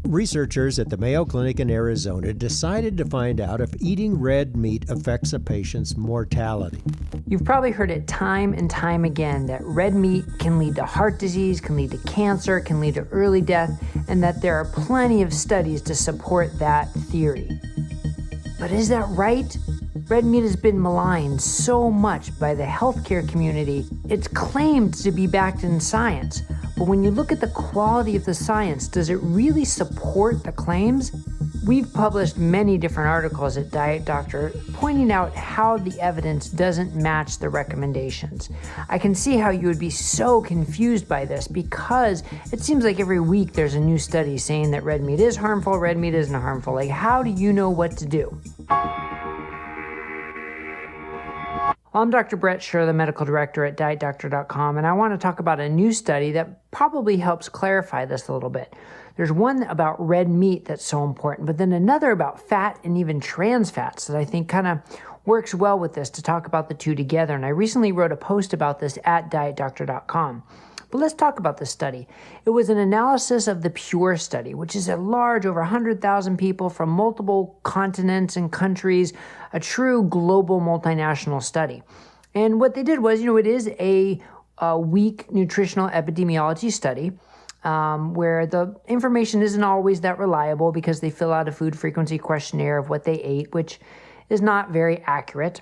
Researchers at the Mayo Clinic in Arizona decided to find out if eating red meat affects a patient's mortality. You've probably heard it time and time again that red meat can lead to heart disease, can lead to cancer, can lead to early death, and that there are plenty of studies to support that theory. But is that right? Red meat has been maligned so much by the healthcare community. It's claimed to be backed in science. But when you look at the quality of the science, does it really support the claims? We've published many different articles at Diet Doctor pointing out how the evidence doesn't match the recommendations. I can see how you would be so confused by this because it seems like every week there's a new study saying that red meat is harmful, red meat isn't harmful. Like, how do you know what to do? I'm Dr. Brett Scher, the medical director at DietDoctor.com, and I want to talk about a new study that probably helps clarify this a little bit. There's one about red meat that's so important, but then another about fat and even trans fats that I think kind of works well with this to talk about the two together. And I recently wrote a post about this at DietDoctor.com. But let's talk about this study. It was an analysis of the PURE study, which is a large, over 100,000 people from multiple continents and countries, a true global multinational study. And what they did was, it is a weak nutritional epidemiology study where the information isn't always that reliable because they fill out a food frequency questionnaire of what they ate, which is not very accurate.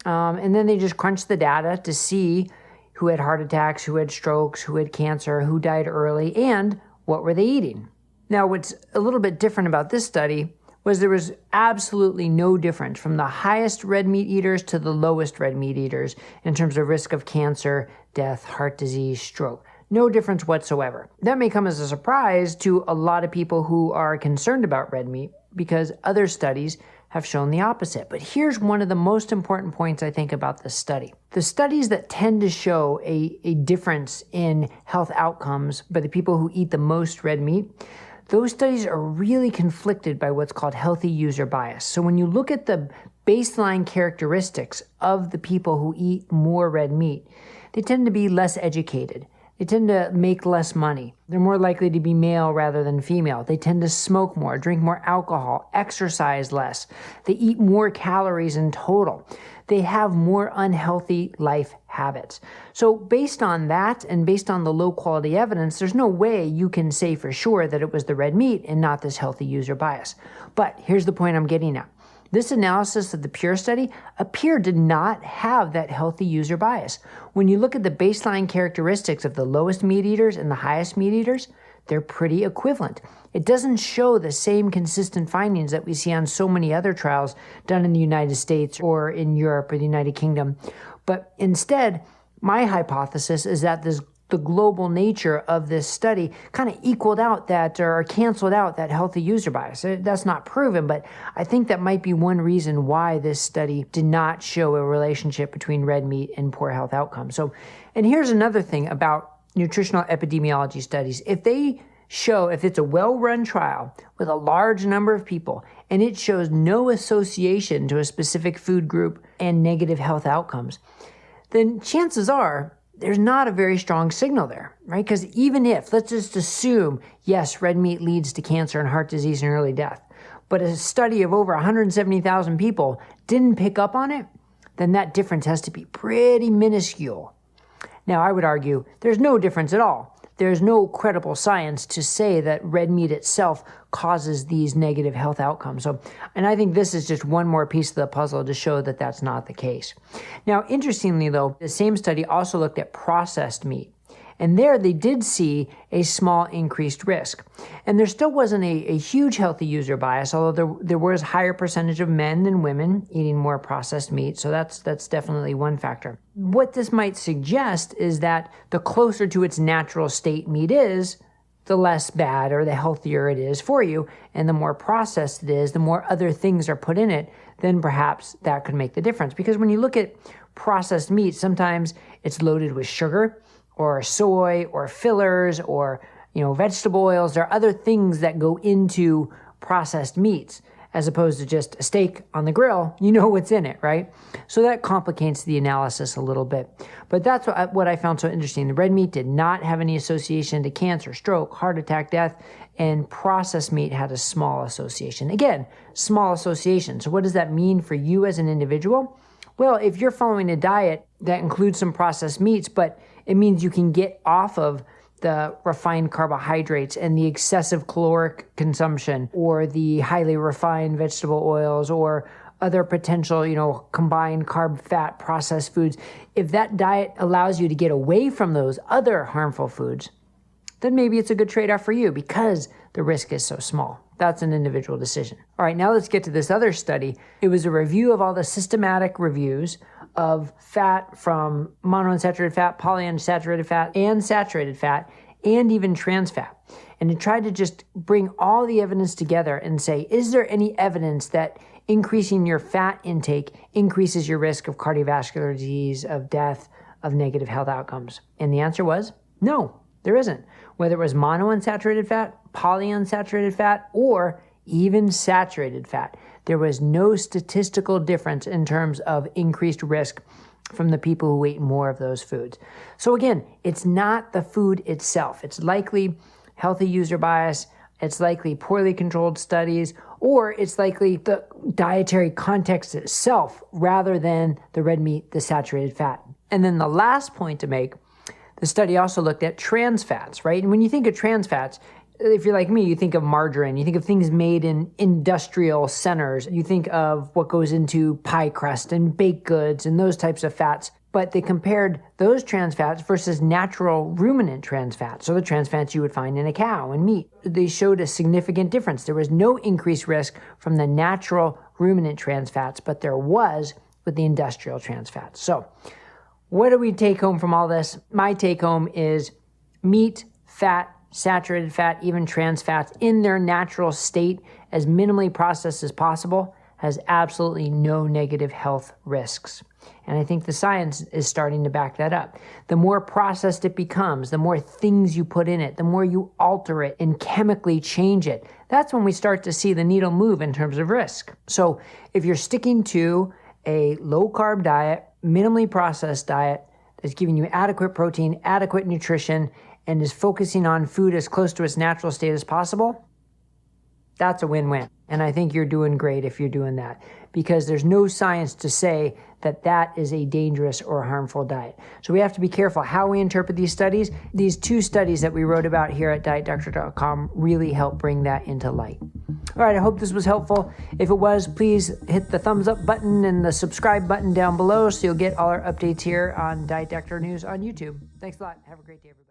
And then they just crunch the data to see who had heart attacks, who had strokes, who had cancer, who died early, and what were they eating. Now, what's a little bit different about this study was there was absolutely no difference from the highest red meat eaters to the lowest red meat eaters in terms of risk of cancer, death, heart disease, stroke. No difference whatsoever. That may come as a surprise to a lot of people who are concerned about red meat because other studies have shown the opposite. But here's one of the most important points I think about this study. The studies that tend to show a difference in health outcomes by the people who eat the most red meat, those studies are really conflicted by what's called healthy user bias. So when you look at the baseline characteristics of the people who eat more red meat, they tend to be less educated. They tend to make less money. They're more likely to be male rather than female. They tend to smoke more, drink more alcohol, exercise less. They eat more calories in total. They have more unhealthy life habits. So based on that and based on the low quality evidence, there's no way you can say for sure that it was the red meat and not this healthy user bias. But here's the point I'm getting at. This analysis of the PURE study appeared to not have that healthy user bias. When you look at the baseline characteristics of the lowest meat eaters and the highest meat eaters, they're pretty equivalent. It doesn't show the same consistent findings that we see on so many other trials done in the United States or in Europe or the United Kingdom. But instead, my hypothesis is that the global nature of this study kind of equaled out that or canceled out that healthy user bias. That's not proven, but I think that might be one reason why this study did not show a relationship between red meat and poor health outcomes. And here's another thing about nutritional epidemiology studies. If it's a well-run trial with a large number of people and it shows no association to a specific food group and negative health outcomes, then chances are there's not a very strong signal there, right? Because even if, let's just assume, yes, red meat leads to cancer and heart disease and early death, but a study of over 170,000 people didn't pick up on it, then that difference has to be pretty minuscule. Now, I would argue there's no difference at all. There's no credible science to say that red meat itself causes these negative health outcomes. And I think this is just one more piece of the puzzle to show that that's not the case. Now, interestingly though, the same study also looked at processed meat. And there they did see a small increased risk. And there still wasn't a huge healthy user bias, although there was a higher percentage of men than women eating more processed meat. So that's definitely one factor. What this might suggest is that the closer to its natural state meat is, the less bad or the healthier it is for you. And the more processed it is, the more other things are put in it, then perhaps that could make the difference. Because when you look at processed meat, sometimes it's loaded with sugar, or soy, or fillers, or vegetable oils. There are other things that go into processed meats. as opposed to just a steak on the grill, you know what's in it, right? So that complicates the analysis a little bit. But that's what I found so interesting. The red meat did not have any association to cancer, stroke, heart attack, death, and processed meat had a small association. Again, small association. So what does that mean for you as an individual? Well, if you're following a diet that includes some processed meats, but it means you can get off of the refined carbohydrates and the excessive caloric consumption or the highly refined vegetable oils or other potential, combined carb, fat, processed foods. If that diet allows you to get away from those other harmful foods, then maybe it's a good trade-off for you because the risk is so small. That's an individual decision. All right, now let's get to this other study. It was a review of all the systematic reviews of fat from monounsaturated fat, polyunsaturated fat, and saturated fat, and even trans fat. And it tried to just bring all the evidence together and say, is there any evidence that increasing your fat intake increases your risk of cardiovascular disease, of death, of negative health outcomes? And the answer was no, there isn't. Whether it was monounsaturated fat, polyunsaturated fat, or even saturated fat, there was no statistical difference in terms of increased risk from the people who ate more of those foods. So again, it's not the food itself. It's likely healthy user bias, it's likely poorly controlled studies, or it's likely the dietary context itself rather than the red meat, the saturated fat. And then the last point to make, the study also looked at trans fats, right? And when you think of trans fats, if you're like me, you think of margarine, you think of things made in industrial centers, you think of what goes into pie crust and baked goods and those types of fats. But they compared those trans fats versus natural ruminant trans fats, so the trans fats you would find in a cow and meat. They showed a significant difference. There was no increased risk from the natural ruminant trans fats, but there was with the industrial trans fats. So what do we take home from all this? My take home is meat, fat, saturated fat, even trans fats in their natural state as minimally processed as possible has absolutely no negative health risks. And I think the science is starting to back that up. The more processed it becomes, the more things you put in it, the more you alter it and chemically change it, that's when we start to see the needle move in terms of risk. So if you're sticking to a low-carb diet, minimally processed diet that's giving you adequate protein, adequate nutrition, and is focusing on food as close to its natural state as possible, that's a win-win. And I think you're doing great if you're doing that, because there's no science to say that that is a dangerous or harmful diet. So we have to be careful how we interpret these studies. These two studies that we wrote about here at DietDoctor.com really help bring that into light. All right, I hope this was helpful. If it was, please hit the thumbs up button and the subscribe button down below so you'll get all our updates here on Diet Doctor News on YouTube. Thanks a lot. Have a great day, everybody.